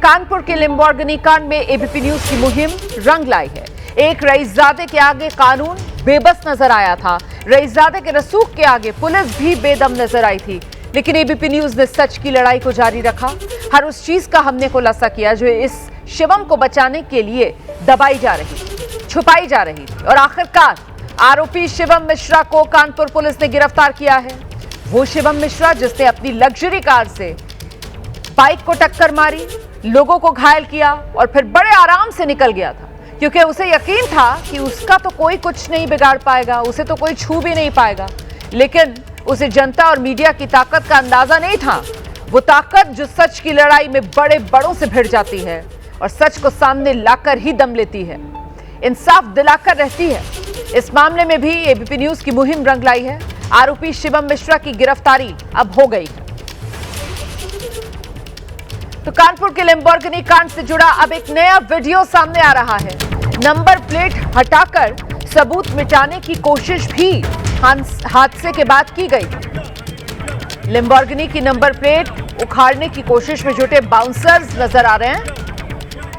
कानपुर के लैम्बोर्गिनी कांड में एबीपी न्यूज की मुहिम रंग लाई है। एक रईसजादे के आगे कानून बेबस नजर आया था। रईसजादे के रसूख के आगे पुलिस भी बेदम नजर आई थी, लेकिन एबीपी न्यूज ने सच की लड़ाई को जारी रखा। हर उस चीज का हमने खुलासा किया जो इस शिवम को बचाने के लिए दबाई जा रही, छुपाई जा रही थी, और आखिरकार आरोपी शिवम मिश्रा को कानपुर पुलिस ने गिरफ्तार किया है। वो शिवम मिश्रा जिसने अपनी लग्जरी कार से बाइक को टक्कर मारी, लोगों को घायल किया और फिर बड़े आराम से निकल गया था, क्योंकि उसे यकीन था कि उसका तो कोई कुछ नहीं बिगाड़ पाएगा, उसे तो कोई छू भी नहीं पाएगा। लेकिन उसे जनता और मीडिया की ताकत का अंदाजा नहीं था, वो ताकत जो सच की लड़ाई में बड़े बड़ों से भिड़ जाती है और सच को सामने लाकर ही दम लेती है, इंसाफ दिलाकर रहती है। इस मामले में भी एबीपी न्यूज की मुहिम रंग लाई है। आरोपी शिवम मिश्रा की गिरफ्तारी अब हो गई है। तो कानपुर के लैम्बोर्गिनी कांड से जुड़ा अब एक नया वीडियो सामने आ रहा है। नंबर प्लेट हटाकर सबूत मिटाने की कोशिश भी हादसे के बाद की गई। लैम्बोर्गिनी की नंबर प्लेट उखाड़ने की कोशिश में जुटे बाउंसर्स नजर आ रहे हैं।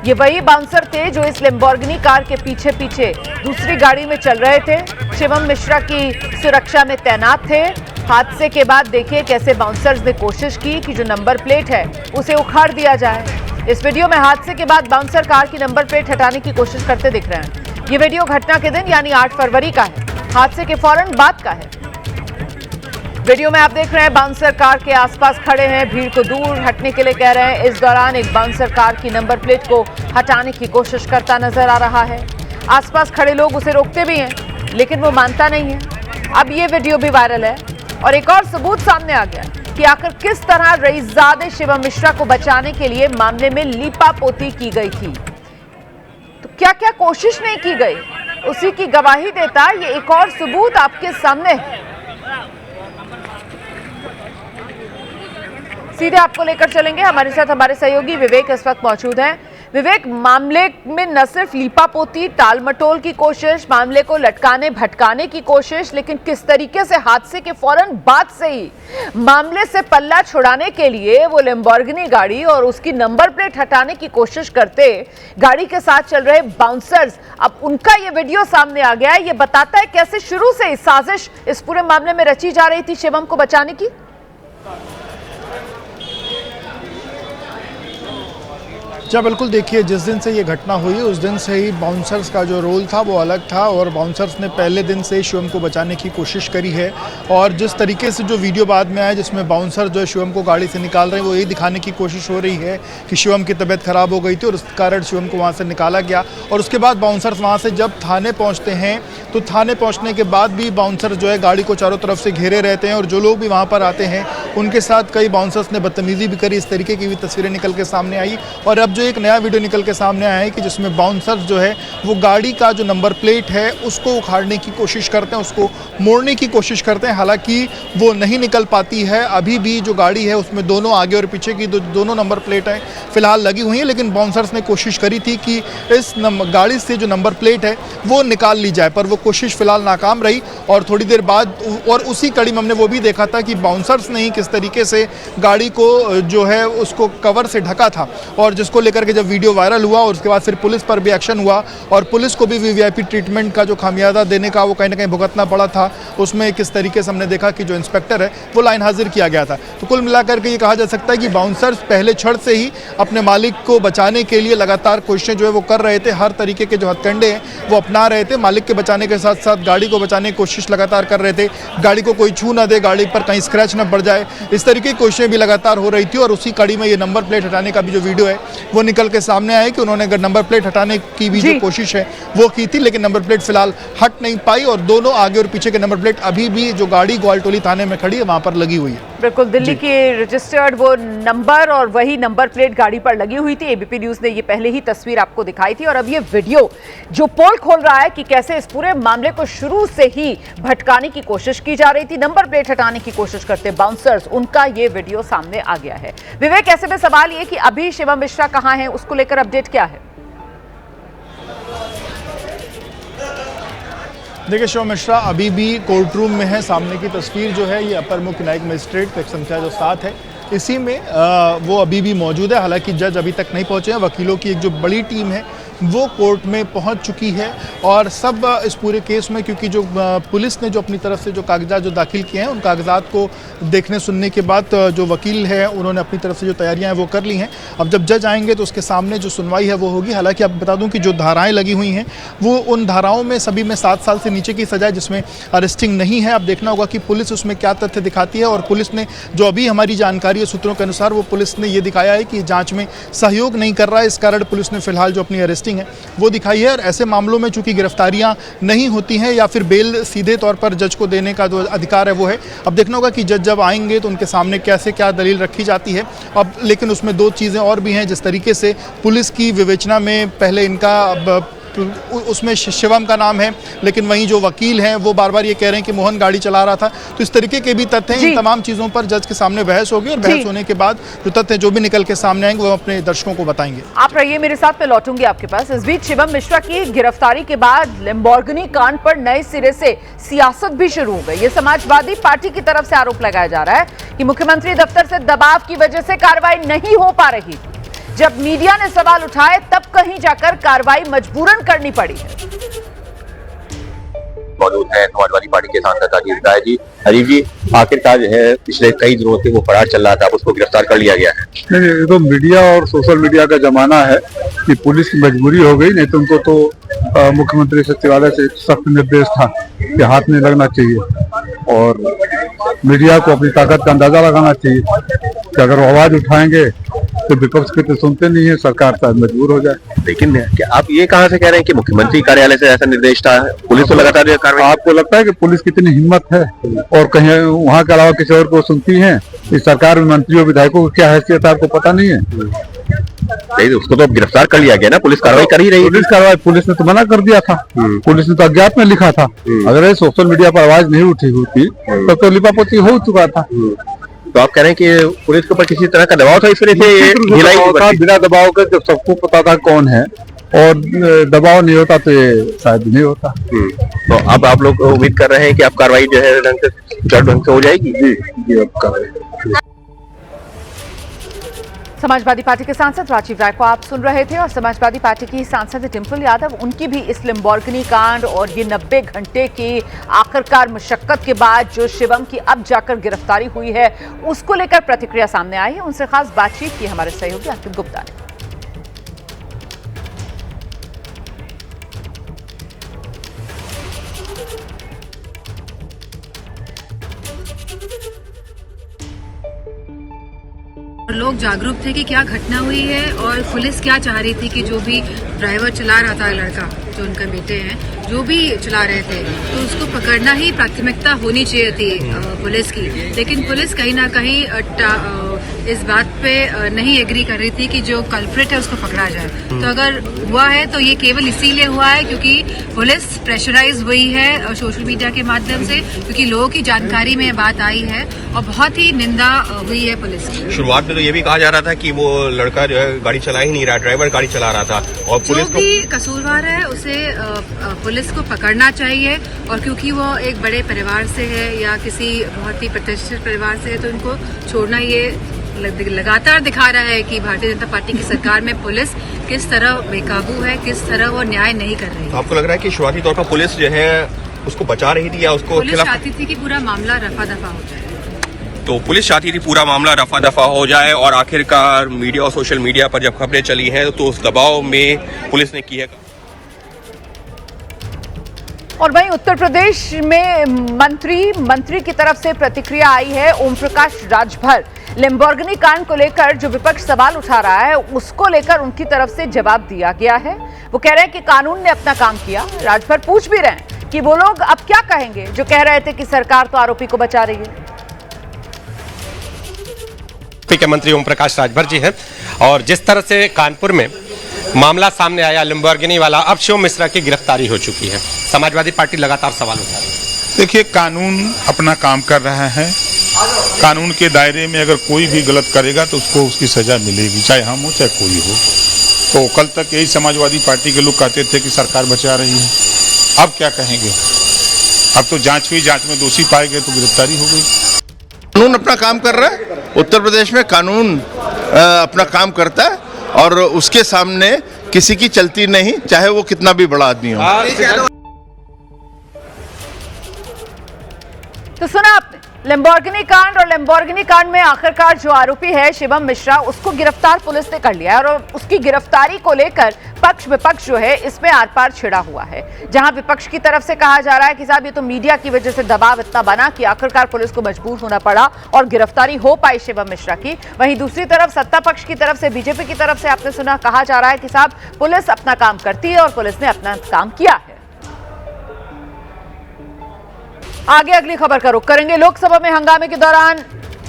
ये वही बाउंसर थे जो इस लैम्बोर्गिनी कार के पीछे पीछे दूसरी गाड़ी में चल रहे थे, शिवम मिश्रा की सुरक्षा में तैनात थे। हादसे के बाद देखिए कैसे बाउंसर्स ने कोशिश की कि जो नंबर प्लेट है उसे उखाड़ दिया जाए। इस वीडियो में हादसे के बाद बाउंसर कार की नंबर प्लेट हटाने की कोशिश करते दिख रहे हैं। ये वीडियो घटना के दिन यानी 8 फरवरी का है, हादसे के फौरन बाद का है। वीडियो में आप देख रहे हैं बाउंसर कार के आसपास खड़े हैं, भीड़ को दूर हटने के लिए कह रहे हैं। इस दौरान एक बाउंसर कार की नंबर प्लेट को हटाने की कोशिश करता नजर आ रहा है। आसपास खड़े लोग उसे रोकते भी हैं, लेकिन वो मानता नहीं है। अब ये वीडियो भी वायरल है और एक और सबूत सामने आ गया कि आखिर किस तरह रईसजादे शिवम मिश्रा को बचाने के लिए मामले में लीपापोती की गई थी। तो क्या क्या कोशिश नहीं की गई, उसी की गवाही देता ये एक और सबूत आपके सामने है। सीधे आपको लेकर चलेंगे, हमारे साथ हमारे सहयोगी विवेक इस वक्त मौजूद हैं। विवेक, मामले में न सिर्फ लीपापोती टाल मटोल की कोशिश, मामले को लटकाने भटकाने की कोशिश, लेकिन किस तरीके से हादसे के फौरन बाद से ही मामले से पल्ला छुड़ाने के लिए वो लैम्बोर्गिनी गाड़ी और उसकी नंबर प्लेट हटाने की कोशिश करते गाड़ी के साथ चल रहे बाउंसर्स, अब उनका ये वीडियो सामने आ गया है। ये बताता है कैसे शुरू से साजिश इस पूरे मामले में रची जा रही थी शिवम को बचाने की। जी बिल्कुल, देखिए जिस दिन से ये घटना हुई उस दिन से ही बाउंसर्स का जो रोल था वो अलग था और बाउंसर्स ने पहले दिन से शिवम को बचाने की कोशिश करी है। और जिस तरीके से जो वीडियो बाद में आया जिसमें बाउंसर जो शिवम को गाड़ी से निकाल रहे हैं वो यही दिखाने की कोशिश हो रही है कि शिवम की तबीयत खराब हो गई थी और उस कारण शिवम को वहाँ से निकाला गया। और उसके बाद बाउंसर्स वहाँ से जब थाने पहुँचते हैं तो थाने पहुँचने के बाद भी बाउंसर जो है गाड़ी को चारों तरफ से घेरे रहते हैं और जो लोग भी वहाँ पर आते हैं उनके साथ कई बाउंसर्स ने बदतमीजी भी करी। इस तरीके की भी तस्वीरें निकल के सामने आई और अब जो एक नया वीडियो निकल के सामने आया है कि जिसमें बाउंसर्स जो है वो गाड़ी का जो नंबर प्लेट है उसको उखाड़ने की कोशिश करते हैं, उसको मोड़ने की कोशिश करते हैं। हालांकि वो नहीं निकल पाती है। अभी भी जो गाड़ी है उसमें दोनों आगे और पीछे की दोनों नंबर प्लेटें फिलहाल लगी हुई हैं, लेकिन बाउंसर्स ने कोशिश करी थी कि इस गाड़ी से जो नंबर प्लेट है वो निकाल ली जाए, पर वो कोशिश फिलहाल नाकाम रही। और थोड़ी देर बाद और उसी कड़ी में हमने वो भी देखा था कि बाउंसर्स ने ही किस तरीके से गाड़ी को जो है उसको कवर से ढका था और जिसको लेकर के जब वीडियो वायरल हुआ और उसके बाद फिर पुलिस पर भी एक्शन हुआ और पुलिस को भी वीवीआईपी ट्रीटमेंट का जो खामियाजा देने का वो कहीं ना कहीं भुगतना पड़ा था। उसमें किस तरीके से हमने देखा कि जो इंस्पेक्टर है वो लाइन हाजिर किया गया था। तो कुल मिलाकर के ये कहा जा सकता है कि बाउंसर्स पहले क्षण से ही अपने मालिक को बचाने के लिए लगातार कोशिशें जो है वो कर रहे थे, हर तरीके के जो हथकंडे हैं वो अपना रहे थे। मालिक के बचाने के साथ साथ गाड़ी को बचाने की कोशिश लगातार कर रहे थे, गाड़ी को कोई छू ना दे, गाड़ी पर कहीं स्क्रैच न पड़ जाए, इस तरीके की कोशिशें भी लगातार हो रही थी। और उसी कड़ी में ये नंबर प्लेट हटाने का भी जो वीडियो है वो निकल के सामने आया कि उन्होंने अगर नंबर प्लेट हटाने की भी जो कोशिश है वो की थी, लेकिन नंबर प्लेट फिलहाल हट नहीं पाई और दोनों आगे और पीछे के नंबर प्लेट अभी भी जो गाड़ी ग्वालटोली थाने में खड़ी है वहां पर लगी हुई है। बिल्कुल, दिल्ली की रजिस्टर्ड वो नंबर और वही नंबर प्लेट गाड़ी पर लगी हुई थी। एबीपी न्यूज ने ये पहले ही तस्वीर आपको दिखाई थी और अब ये वीडियो जो पोल खोल रहा है कि कैसे इस पूरे मामले को शुरू से ही भटकाने की कोशिश की जा रही थी, नंबर प्लेट हटाने की कोशिश करते बाउंसर्स, उनका ये वीडियो सामने आ गया है। विवेक, ऐसे में सवाल ये कि अभी शिवम मिश्रा कहां है, उसको लेकर अपडेट क्या है? देखिए, शिवम मिश्रा अभी भी कोर्ट रूम में है। सामने की तस्वीर जो है ये अपर मुख्य न्यायिक मजिस्ट्रेट संख्या जो 7 है इसी में वो अभी भी मौजूद है। हालांकि जज अभी तक नहीं पहुंचे हैं। वकीलों की एक जो बड़ी टीम है वो कोर्ट में पहुंच चुकी है और सब इस पूरे केस में, क्योंकि जो पुलिस ने जो अपनी तरफ से जो कागजात जो दाखिल किए हैं उन कागजात को देखने सुनने के बाद जो वकील है उन्होंने अपनी तरफ से जो तैयारियां हैं वो कर ली हैं। अब जब जज आएंगे तो उसके सामने जो सुनवाई है वो होगी। हालांकि आप बता दूं कि जो धाराएं लगी हुई हैं वो उन धाराओं में सभी में 7 साल से नीचे की सजा है, जिसमें अरेस्टिंग नहीं है। अब देखना होगा कि पुलिस उसमें क्या तथ्य दिखाती है। और पुलिस ने जो अभी हमारी जानकारी है सूत्रों के अनुसार, वो पुलिस ने ये दिखाया है कि जाँच में सहयोग नहीं कर रहा है। इस कारण पुलिस ने फिलहाल जो अपनी अरेस्टिंग है वो दिखाई है। और ऐसे मामलों में चूंकि गिरफ्तारियां नहीं होती हैं या फिर बेल सीधे तौर पर जज को देने का जो अधिकार है वो है। अब देखना होगा कि जज जब आएंगे तो उनके सामने कैसे क्या दलील रखी जाती है। अब लेकिन उसमें 2 चीज़ें और भी हैं। जिस तरीके से पुलिस की विवेचना में पहले इनका उसमें शिवम का नाम है, लेकिन वहीं जो वकील हैं वो बार बार ये कह रहे हैं कि मोहन गाड़ी चला रहा था। तो इस तरीके के भी तथ्य हैं। इन तमाम चीज़ों पर जज के सामने बहस होगी और बहस होने के बाद जो तथ्य जो भी निकल के सामने आएंगे वो अपने दर्शकों को बताएंगे। आप रहिए मेरे साथ, मैं लौटूंगी आपके पास। इस बीच शिवम मिश्रा की गिरफ्तारी के बाद लैम्बोर्गिनी कांड पर नए सिरे से सियासत भी शुरू हो गई। ये समाजवादी पार्टी की तरफ से आरोप लगाया जा रहा है कि मुख्यमंत्री दफ्तर से दबाव की वजह से कार्रवाई नहीं हो पा रही। जब मीडिया ने सवाल उठाए तब कहीं जाकर कार्रवाई मजबूरन करनी पड़ी। मौजूद है समाजवादी पार्टी के सांसद राजीव राय जी। राजीव जी, आखिरकार जो है पिछले कई दिनों से वो फरार चल रहा था, अब उसको गिरफ्तार कर लिया गया है। नहीं, ये तो मीडिया और सोशल मीडिया का जमाना है कि पुलिस की मजबूरी हो गई, नहीं तो उनको तो मुख्यमंत्री सचिवालय से सख्त निर्देश था कि हाथ नहीं लगना चाहिए और मीडिया को अपनी ताकत का अंदाजा लगाना चाहिए कि अगर वो आवाज उठाएंगे तो विपक्ष के तो सुनते नहीं है, सरकार शायद मजबूर हो जाए। लेकिन क्या आप ये कहां से कह रहे हैं कि मुख्यमंत्री कार्यालय से ऐसा निर्देश था? पुलिस तो लगातार कार्रवाई। आपको लगता है कि पुलिस कितनी हिम्मत है और कहीं वहां के अलावा किसी और को सुनती है? इस सरकार में मंत्रियों विधायकों की क्या हैसियत है आपको पता नहीं है? नहीं, उसको तो गिरफ्तार कर लिया गया ना, पुलिस कार्रवाई कर ही रही है। पुलिस कार्रवाई, पुलिस ने तो मना कर दिया था, पुलिस ने तो अज्ञात में लिखा था। अगर ये सोशल मीडिया पर आवाज नहीं उठी होती तब तो लिपापोती हो चुका था। तो आप कह रहे हैं कि पुलिस के ऊपर किसी तरह का दबाव था, इस वजह से बिना दबाव के जब सबको पता था कौन है और दबाव नहीं होता तो ये शायद नहीं होता। तो अब आप लोग उम्मीद कर रहे हैं कि आप कार्रवाई जो है ढंग से हो जाएगी? जी अब कार्रवाई। समाजवादी पार्टी के सांसद राजीव राय को आप सुन रहे थे और समाजवादी पार्टी की सांसद डिंपल यादव, उनकी भी इस लैम्बोर्गिनी कांड और ये 90 घंटे की आखिरकार मशक्कत के बाद जो शिवम की अब जाकर गिरफ्तारी हुई है उसको लेकर प्रतिक्रिया सामने आई है। उनसे खास बातचीत की हमारे सहयोगी अंकित गुप्ता ने। लोग जागरूक थे कि क्या घटना हुई है और पुलिस क्या चाह रही थी कि जो भी ड्राइवर चला रहा था, लड़का जो उनके बेटे हैं, जो भी चला रहे थे, तो उसको पकड़ना ही प्राथमिकता होनी चाहिए थी पुलिस की। लेकिन पुलिस कहीं ना कहीं इस बात पे नहीं एग्री कर रही थी कि जो कल्प्रिट है उसको पकड़ा जाए। तो अगर हुआ है तो ये केवल इसीलिए हुआ है क्योंकि पुलिस प्रेशराइज हुई है सोशल मीडिया के माध्यम से, क्योंकि लोगों की जानकारी में बात आई है और बहुत ही निंदा हुई है पुलिस की। शुरुआत में तो ये भी कहा जा रहा था कि वो लड़का जो है गाड़ी चला ही नहीं रहा, ड्राइवर गाड़ी चला रहा था और पुलिस जो भी कसूरवार है उसे पुलिस को पकड़ना चाहिए। और क्योंकि वो एक बड़े परिवार से है या किसी बहुत ही प्रतिष्ठित परिवार से है तो उनको छोड़ना ये लगातार दिखा रहा है कि भारतीय जनता पार्टी की सरकार में पुलिस किस तरह बेकाबू है, किस तरह वो न्याय नहीं कर रही है। तो आपको लग रहा है कि शुरुआती तौर पर पुलिस जो है उसको बचा रही थी या उसको पुलिस चाहती थी कि पूरा मामला रफा दफा हो जाए? तो पुलिस चाहती थी पूरा मामला रफा दफा हो जाए और आखिरकार मीडिया और सोशल मीडिया पर जब खबरें चली हैं तो उस दबाव में पुलिस ने की है। और वहीं उत्तर प्रदेश में मंत्री की तरफ से प्रतिक्रिया आई है। ओम प्रकाश राजभर लैम्बोर्गिनी कांड को लेकर जो विपक्ष सवाल उठा रहा है उसको लेकर उनकी तरफ से जवाब दिया गया है। वो कह रहे हैं कि कानून ने अपना काम किया। राजभर पूछ भी रहे हैं कि वो लोग अब क्या कहेंगे जो कह रहे थे कि सरकार तो आरोपी को बचा रही है। के मंत्री ओम प्रकाश राजभर जी हैं और जिस तरह से कानपुर में मामला सामने आया लैम्बोर्गिनी वाला, अब शिवम मिश्रा की गिरफ्तारी हो चुकी है। समाजवादी पार्टी लगातार सवाल उठा रही है। देखिए, कानून अपना काम कर रहा है। कानून के दायरे में अगर कोई भी गलत करेगा तो उसको उसकी सजा मिलेगी, चाहे हम हो चाहे कोई हो। तो कल तक यही समाजवादी पार्टी के लोग कहते थे कि सरकार बचा रही है। अब क्या कहेंगे? अब तो जांच हुई, जांच में दोषी पाए गए तो गिरफ्तारी हो गई। कानून अपना अपना काम कर रहा है। उत्तर प्रदेश में कानून अपना काम करता है और उसके सामने किसी की चलती नहीं, चाहे वो कितना भी बड़ा आदमी हो। तो सुना आपने लैम्बोर्गिनी कांड, और लैम्बोर्गिनी कांड में आखिरकार जो आरोपी है शिवम मिश्रा, उसको गिरफ्तार पुलिस ने कर लिया है और उसकी गिरफ्तारी को लेकर पक्ष विपक्ष जो है इसमें आर पार छिड़ा हुआ है। जहां विपक्ष की तरफ से कहा जा रहा है कि साहब ये तो मीडिया की वजह से दबाव इतना बना कि आखिरकार पुलिस को मजबूर होना पड़ा और गिरफ्तारी हो पाई शिवम मिश्रा की। वहीं दूसरी तरफ सत्ता पक्ष की तरफ से, बीजेपी की तरफ से आपने सुना, कहा जा रहा है कि साहब पुलिस अपना काम करती है और पुलिस ने अपना काम किया है। आगे अगली खबर का रुख करेंगे। लोकसभा में हंगामे के दौरान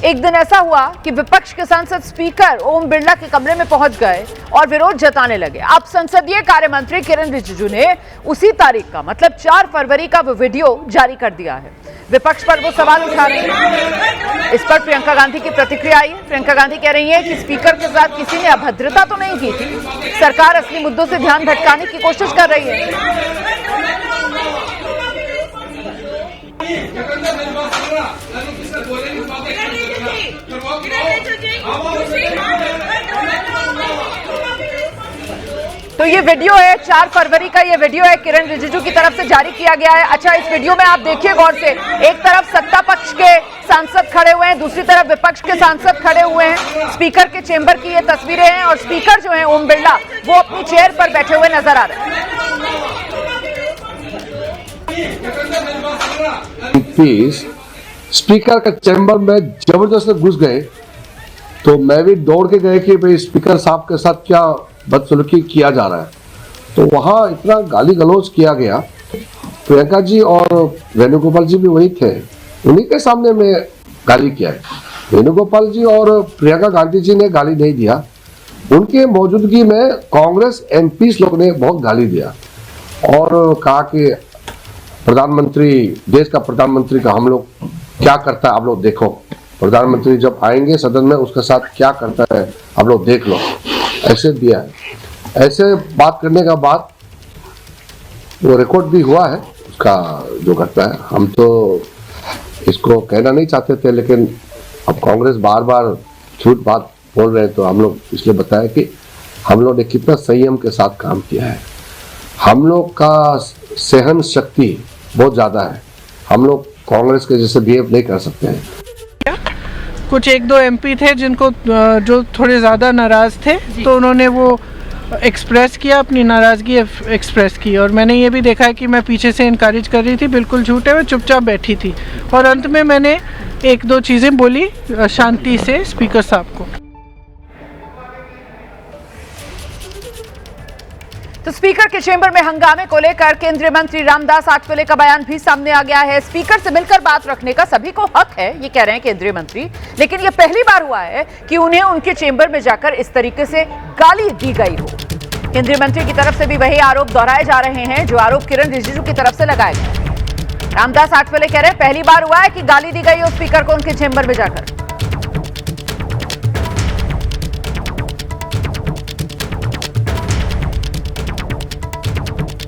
एक दिन ऐसा हुआ कि विपक्ष के सांसद स्पीकर ओम बिरला के कमरे में पहुंच गए और विरोध जताने लगे। अब संसदीय कार्य मंत्री किरण रिजिजू ने उसी तारीख का, मतलब 4 फरवरी का वो वीडियो जारी कर दिया है। विपक्ष पर वो सवाल उठा रहे हैं। इस पर प्रियंका गांधी की प्रतिक्रिया आई है। प्रियंका गांधी कह रही है कि स्पीकर के साथ किसी ने अभद्रता तो नहीं की थी, सरकार असली मुद्दों से ध्यान भटकाने की कोशिश कर रही है। तो ये वीडियो है 4 फरवरी का, ये वीडियो है किरण रिजिजू की तरफ से जारी किया गया है। अच्छा, इस वीडियो में आप देखिए गौर से, एक तरफ सत्ता पक्ष के सांसद खड़े हुए हैं, दूसरी तरफ विपक्ष के सांसद खड़े हुए हैं। स्पीकर के चेंबर की ये तस्वीरें हैं और स्पीकर जो है ओम बिरला, वो अपनी चेयर पर बैठे हुए नजर आ रहे हैं। स्पीकर का चैम्बर में जबरदस्ती घुस गए, तो मैं भी दौड़ के गए कि भाई स्पीकर साहब के साथ क्या बदसलूकी किया जा रहा है। तो वहां इतना गाली गलौज किया गया। प्रियंका जी और वेणुगोपाल जी भी वही थे, उन्हीं के सामने में गाली किया है। वेणुगोपाल जी और प्रियंका गांधी जी ने गाली नहीं दिया, उनके मौजूदगी में कांग्रेस एमपी लोग ने बहुत गाली दिया और कहा कि प्रधानमंत्री, देश का प्रधानमंत्री का हम लोग क्या करता है आप लोग देखो, प्रधानमंत्री जब आएंगे सदन में उसके साथ क्या करता है आप लोग देख लो, ऐसे दिया है। ऐसे बात करने का बाद वो रिकॉर्ड भी हुआ है उसका जो घटना है। हम तो इसको कहना नहीं चाहते थे, लेकिन अब कांग्रेस बार बार झूठ बात बोल रहे हैं तो हम लोग इसलिए बताया कि हम लोग ने कितना संयम के साथ काम किया है। हम लोग का सहन शक्ति बहुत ज्यादा है, हम लोग कांग्रेस के जैसे बिहेव नहीं कर सकते हैं। कुछ 1-2 एमपी थे जिनको जो थोड़े ज़्यादा नाराज़ थे, तो उन्होंने वो एक्सप्रेस किया, अपनी नाराज़गी एक्सप्रेस की, और मैंने ये भी देखा है कि मैं पीछे से इनकरेज कर रही थी, बिल्कुल झूठे में चुपचाप बैठी थी और अंत में मैंने 1-2 चीज़ें बोली शांति से स्पीकर साहब को। तो स्पीकर के चेंबर में हंगामे को लेकर केंद्रीय मंत्री रामदास आठवले का बयान भी सामने आ गया है। स्पीकर से मिलकर बात रखने का सभी को हक है, ये कह रहे हैं केंद्रीय मंत्री, लेकिन ये पहली बार हुआ है कि उन्हें उनके चेंबर में जाकर इस तरीके से गाली दी गई हो। केंद्रीय मंत्री की तरफ से भी वही आरोप दोहराए जा रहे हैं जो आरोप किरण रिजिजू की तरफ से लगाए गए। रामदास आठवले कह रहे हैं पहली बार हुआ है कि गाली दी गई हो स्पीकर को उनके चेंबर में जाकर।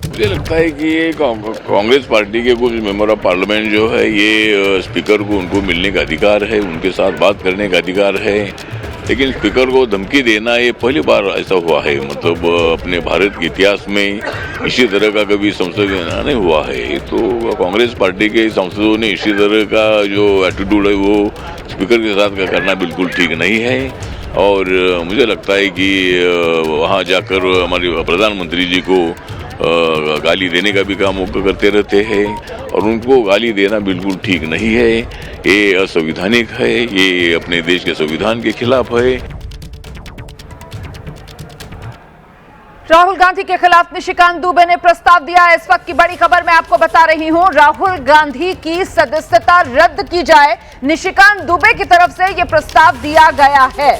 मुझे लगता है कि ये कांग्रेस पार्टी के कुछ मेंबर ऑफ पार्लियामेंट जो है, ये स्पीकर को उनको मिलने का अधिकार है, उनके साथ बात करने का अधिकार है, लेकिन स्पीकर को धमकी देना ये पहली बार ऐसा हुआ है। मतलब अपने भारत के इतिहास में इसी तरह का कभी संसद में नहीं हुआ है। तो कांग्रेस पार्टी के सांसदों ने इसी तरह का जो एटीट्यूड है वो स्पीकर के साथ करना बिल्कुल ठीक नहीं है। और मुझे लगता है कि वहाँ जाकर हमारे प्रधानमंत्री जी को गाली देने का भी काम वो करते रहते हैं और उनको गाली देना बिल्कुल ठीक नहीं है। ये असंवैधानिक है, ये अपने देश के संविधान के खिलाफ है। राहुल गांधी के खिलाफ निशिकांत दुबे ने प्रस्ताव दिया है। इस वक्त की बड़ी खबर मैं आपको बता रही हूं, राहुल गांधी की सदस्यता रद्द की जाए, निशिकांत दुबे की तरफ से यह प्रस्ताव दिया गया है।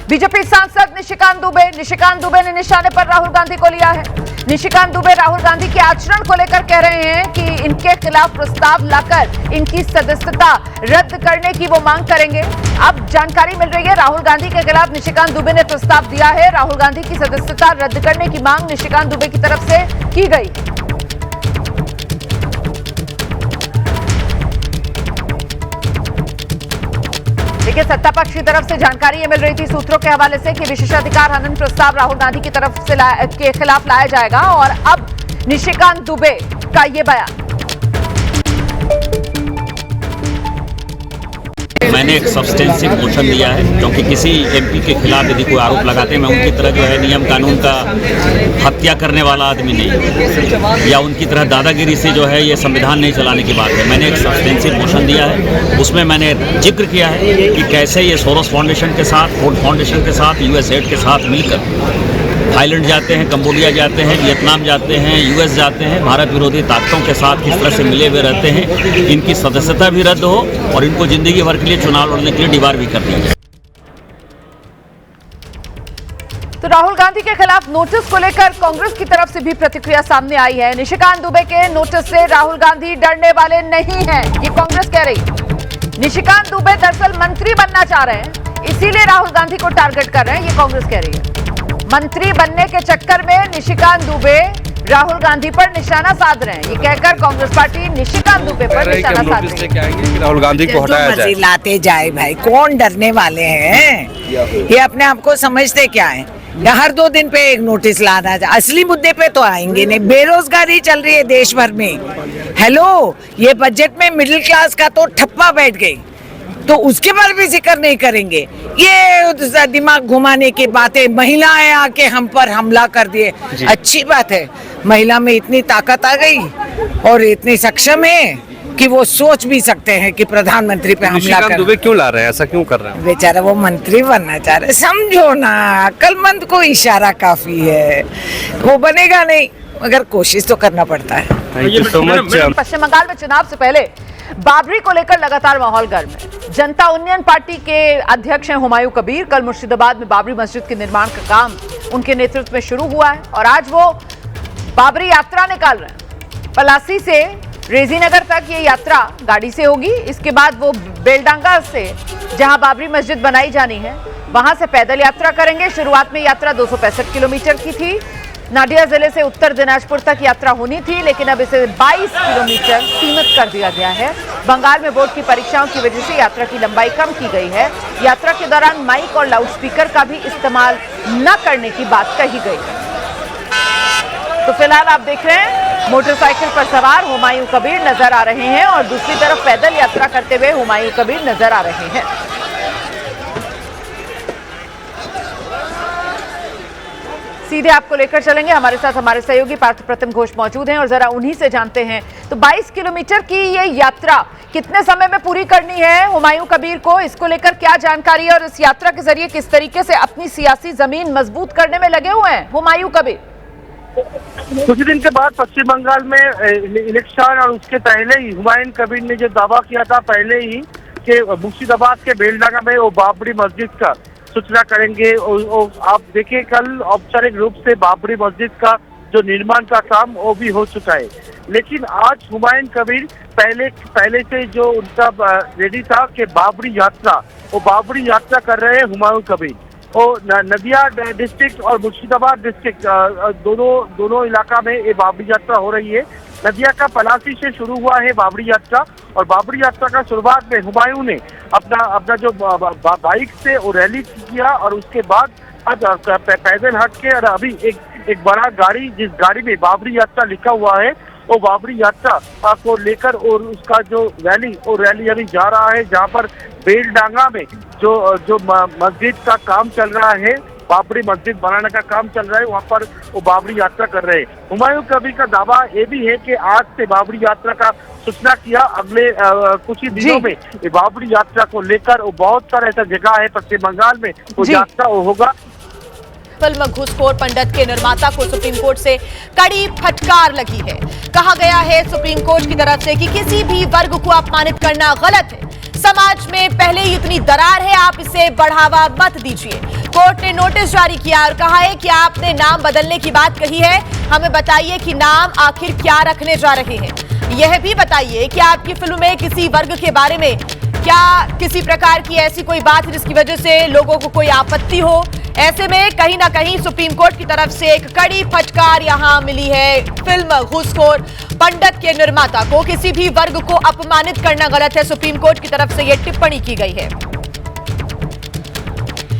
बीजेपी सांसद निशिकांत दुबे ने निशाने पर राहुल गांधी को लिया है। निशिकांत दुबे राहुल गांधी के आचरण को लेकर कह रहे हैं कि इनके खिलाफ प्रस्ताव लाकर इनकी सदस्यता रद्द करने की वो मांग करेंगे। अब जानकारी मिल रही है राहुल गांधी के खिलाफ निशिकांत दुबे ने प्रस्ताव दिया है। राहुल गांधी की सदस्यता रद्द करने की मांग निशिकांत दुबे की तरफ से की गई। देखिए, सत्ता पक्ष की तरफ से जानकारी ये मिल रही थी सूत्रों के हवाले से कि विशेषाधिकार हनन प्रस्ताव राहुल गांधी की तरफ से के खिलाफ लाया जाएगा और अब निशिकांत दुबे का ये बयान। मैंने एक सब्सटेंसिव मोशन दिया है, क्योंकि किसी एमपी के खिलाफ यदि कोई आरोप लगाते हैं, मैं उनकी तरह जो है नियम कानून का हत्या करने वाला आदमी नहीं, या उनकी तरह दादागिरी से जो है ये संविधान नहीं चलाने की बात है। मैंने एक सब्सटेंसिव मोशन दिया है, उसमें मैंने जिक्र किया है कि कैसे ये सोरोस फाउंडेशन के साथ, फोर्ड फाउंडेशन के साथ, यूएसएड के साथ मिलकर थाईलैंड जाते हैं, कंबोडिया जाते हैं, वियतनाम जाते हैं, यूएस जाते हैं, भारत विरोधी ताकतों के साथ किस तरह से मिले हुए रहते हैं। इनकी सदस्यता भी रद्द हो और इनको जिंदगी भर के लिए चुनाव लड़ने के लिए डिबार भी कर दी जाए। तो राहुल गांधी के खिलाफ नोटिस को लेकर कांग्रेस की तरफ से भी प्रतिक्रिया सामने आई है। निशिकांत दुबे के नोटिस से राहुल गांधी डरने वाले नहीं हैं, ये कांग्रेस कह रही। निशिकांत दुबे दरअसल मंत्री बनना चाह रहे हैं, इसीलिए राहुल गांधी को टारगेट कर रहे हैं, ये कांग्रेस कह रही है। मंत्री बनने के चक्कर में निशिकांत दुबे राहुल गांधी पर निशाना साध रहे हैं, ये कहकर कांग्रेस पार्टी निशिकांत दुबे पर निशाना साध रही है। राहुल गांधी को हटाया जाए, लाते जाए भाई, कौन डरने वाले हैं? ये अपने आप को समझते क्या है? हर 2 दिन पे एक नोटिस लाना जाए, असली मुद्दे पे तो आएंगे नहीं। बेरोजगारी चल रही है देश भर में। हेलो, ये बजट में मिडिल क्लास का तो ठप्पा बैठ गई, तो उसके पर भी जिक्र नहीं करेंगे। ये दिमाग घुमाने की बातें, महिलाएं आके हम पर हमला कर दिए। अच्छी बात है, महिला में इतनी ताकत आ गई और इतनी सक्षम है कि वो सोच भी सकते हैं कि प्रधानमंत्री पे हमला कर। दुबे क्यों ला रहे हैं, ऐसा क्यों कर रहे हैं? बेचारा वो मंत्री बनना चाह रहे, समझो ना, अक्लमंद को इशारा काफी है। वो बनेगा नहीं, मगर कोशिश तो करना पड़ता है। पश्चिम बंगाल में चुनाव से पहले बाबरी को लेकर लगातार माहौल गर्म है। जनता उन्नयन पार्टी के अध्यक्ष हैं हुमायूं कबीर। कल मुर्शिदाबाद में बाबरी मस्जिद के निर्माण का काम उनके नेतृत्व में शुरू हुआ है और आज वो बाबरी यात्रा निकाल रहे हैं। पलासी से रेजीनगर तक ये यात्रा गाड़ी से होगी। इसके बाद वो बेलडांगा से, जहां बाबरी मस्जिद बनाई जानी है, वहां से पैदल यात्रा करेंगे। शुरुआत में यात्रा 265 किलोमीटर की थी। नादिया जिले से उत्तर दिनाजपुर तक यात्रा होनी थी, लेकिन अब इसे 22 किलोमीटर सीमित कर दिया गया है। बंगाल में बोर्ड की परीक्षाओं की वजह से यात्रा की लंबाई कम की गई है। यात्रा के दौरान माइक और लाउडस्पीकर का भी इस्तेमाल न करने की बात कही गई है। तो फिलहाल आप देख रहे हैं मोटरसाइकिल पर सवार हुमायूं कबीर नजर आ रहे हैं और दूसरी तरफ पैदल यात्रा करते हुए हुमायूं कबीर नजर आ रहे हैं। सीधे आपको लेकर चलेंगे, हमारे साथ हमारे सहयोगी पार्थ प्रतिम घोष मौजूद हैं और जरा उन्हीं से जानते हैं। तो 22 किलोमीटर की ये यात्रा कितने समय में पूरी करनी है हुमायूं कबीर को, इसको लेकर क्या जानकारी है और इस यात्रा के जरिए किस तरीके से अपनी सियासी जमीन मजबूत करने में लगे हुए हैं हुमायूं कबीर? कुछ दिन के बाद पश्चिम बंगाल में इलेक्शन और उसके पहले ही हुमायूं कबीर ने जो दावा किया था पहले ही कि मुर्शिदाबाद के बेलडांगा में वो बाबरी मस्जिद का सूचना करेंगे। आप देखिए, कल औपचारिक रूप से बाबरी मस्जिद का जो निर्माण का काम वो भी हो चुका है। लेकिन आज हुमायूं कबीर पहले से जो उनका रेडी था कि बाबरी यात्रा कर रहे हैं हुमायूं कबीर। वो नदिया डिस्ट्रिक्ट और मुर्शिदाबाद डिस्ट्रिक्ट दोनों इलाका में ये बाबरी यात्रा हो रही है। नदिया का पलासी से शुरू हुआ है बाबरी यात्रा और बाबरी यात्रा का शुरुआत में हुमायूं ने अपना जो बाइक से वो रैली किया और उसके बाद पैदल हट के और अभी एक बड़ा गाड़ी, जिस गाड़ी में बाबरी यात्रा लिखा हुआ है, वो बाबरी यात्रा को लेकर और उसका जो रैली अभी जा रहा है, जहाँ पर बेलडांगा में जो मस्जिद का काम चल रहा है, बाबरी मस्जिद बनाने का काम चल रहा है, वहाँ पर वो बाबरी यात्रा कर रहे हैं। हुमायूं कबीर का दावा ये भी है कि आज से बाबरी यात्रा का सूचना किया, अगले कुछ ही दिनों में ये बाबरी यात्रा को लेकर वो बहुत सारा ऐसा जगह है पश्चिम बंगाल में वो यात्रा होगा। फिल्म घूसखोर पंडित के निर्माता को सुप्रीम कोर्ट से कड़ी फटकार लगी है। कहा गया है सुप्रीम कोर्ट की तरफ से कि किसी भी वर्ग को अपमानित करना गलत है। समाज में पहले ही इतनी दरार है, आप इसे बढ़ावा मत दीजिए। कोर्ट ने नोटिस जारी किया और कहा है कि आपने नाम बदलने की बात कही है, हमें बताइए कि नाम आखिर क्या रखने जा रहे हैं। यह भी बताइए कि आपकी फिल्म में किसी वर्ग के बारे में क्या किसी प्रकार की ऐसी कोई बात जिसकी वजह से लोगों को कोई आपत्ति हो। ऐसे में कहीं ना कहीं सुप्रीम कोर्ट की तरफ से एक कड़ी फटकार यहां मिली है। फिल्म घूसखोर पंडित के निर्माता को किसी भी वर्ग को अपमानित करना गलत है, सुप्रीम कोर्ट की तरफ से यह टिप्पणी की गई है।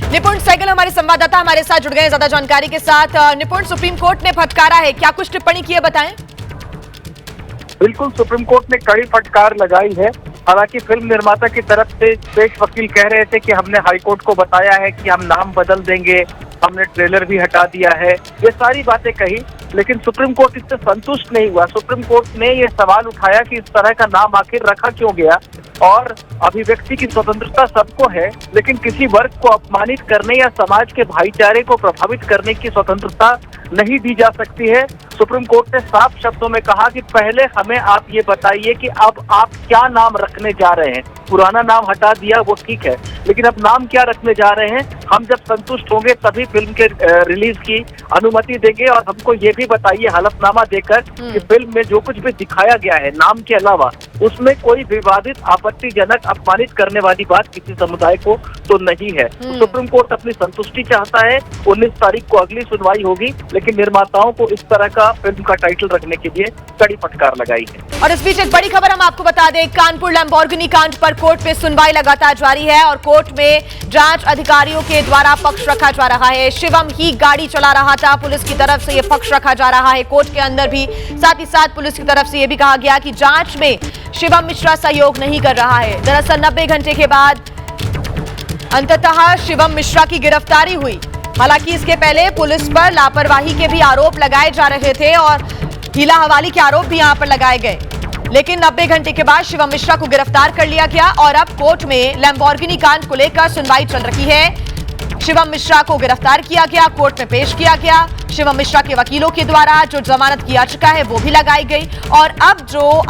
निपुण सहगल हमारे संवाददाता हमारे साथ जुड़ गए ज्यादा जानकारी के साथ। निपुण, सुप्रीम कोर्ट ने फटकारा है, क्या कुछ टिप्पणी की है, बताएं। बिल्कुल, सुप्रीम कोर्ट ने कड़ी फटकार लगाई है। हालांकि फिल्म निर्माता की तरफ से पेश वकील कह रहे थे कि हमने हाईकोर्ट को बताया है कि हम नाम बदल देंगे, हमने ट्रेलर भी हटा दिया है, ये सारी बातें कही, लेकिन सुप्रीम कोर्ट इससे संतुष्ट नहीं हुआ। सुप्रीम कोर्ट ने ये सवाल उठाया कि इस तरह का नाम आखिर रखा क्यों गया, और अभिव्यक्ति की स्वतंत्रता सबको है, लेकिन किसी वर्ग को अपमानित करने या समाज के भाईचारे को प्रभावित करने की स्वतंत्रता नहीं दी जा सकती है। सुप्रीम कोर्ट ने साफ शब्दों में कहा कि पहले हमें आप ये बताइए कि अब आप क्या नाम रखने जा रहे हैं। पुराना नाम हटा दिया वो ठीक है, लेकिन अब नाम क्या रखने जा रहे हैं, हम जब संतुष्ट होंगे तभी फिल्म के रिलीज की अनुमति देंगे। और हमको ये भी बताइए हलफनामा देकर कि फिल्म में जो कुछ भी दिखाया गया है नाम के अलावा, उसमें कोई विवादित, आपत्तिजनक, अपमानित करने वाली बात किसी समुदाय को तो नहीं है। तो सुप्रीम कोर्ट अपनी संतुष्टि चाहता है। 19 तारीख को अगली सुनवाई होगी, लेकिन निर्माताओं को इस तरह का फिल्म का टाइटल रखने के लिए कड़ी फटकार लगाई है। और इस बीच एक बड़ी खबर हम आपको बता दें, कानपुर लैम्बोर्गिनी कांड पर कोर्ट में सुनवाई लगातार जारी है और कोर्ट में जांच अधिकारियों के द्वारा पक्ष रखा जा रहा है। शिवम ही गाड़ी चला रहा था, पुलिस की तरफ से यह पक्ष रखा जा रहा है कोर्ट के अंदर भी। साथ ही साथ पुलिस की तरफ से यह भी कहा गया कि जांच में शिवम मिश्रा सहयोग नहीं कर रहा है। दरअसल 90 घंटे के बाद अंततः शिवम मिश्रा की गिरफ्तारी हुई। हालांकि इसके पहले पुलिस पर लापरवाही के भी आरोप लगाए जा रहे थे और हीला हवाली के आरोप भी यहां पर लगाए गए, लेकिन 90 घंटे के बाद शिवम मिश्रा को गिरफ्तार कर लिया गया और अब कोर्ट में लैम्बोर्गिनी कांड को लेकर सुनवाई चल रही है। शिवम मिश्रा को गिरफ्तार किया गया, कोर्ट में पेश किया गया। शिवम मिश्रा के वकीलों के द्वारा जो जमानत की याचिका है वो भी लगाई गई और अब जो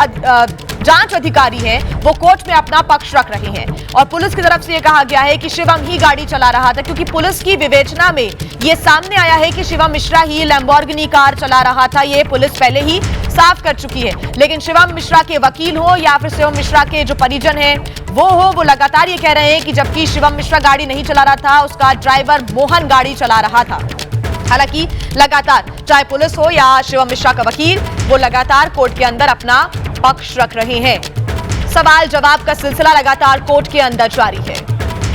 जांच अधिकारी हैं वो कोर्ट में अपना पक्ष रख रहे हैं। और पुलिस की तरफ से यह कहा गया है कि शिवम ही गाड़ी चला रहा था, क्योंकि पुलिस की विवेचना में यह सामने आया है कि शिवम मिश्रा ही लैम्बोर्गिनी कार चला रहा था। ये पुलिस पहले ही साफ कर चुकी है, लेकिन शिवम मिश्रा के वकील हो या फिर शिवम मिश्रा के जो परिजन हैं वो लगातार ये कह रहे हैं कि जबकि शिवम मिश्रा गाड़ी नहीं चला रहा था, उसका ड्राइवर मोहन गाड़ी चला रहा था। हालांकि लगातार चाहे पुलिस हो या शिवम मिश्रा का वकील, वो लगातार कोर्ट के अंदर अपना पक्ष रख रहे हैं। सवाल जवाब का सिलसिला लगातार कोर्ट के अंदर जारी है।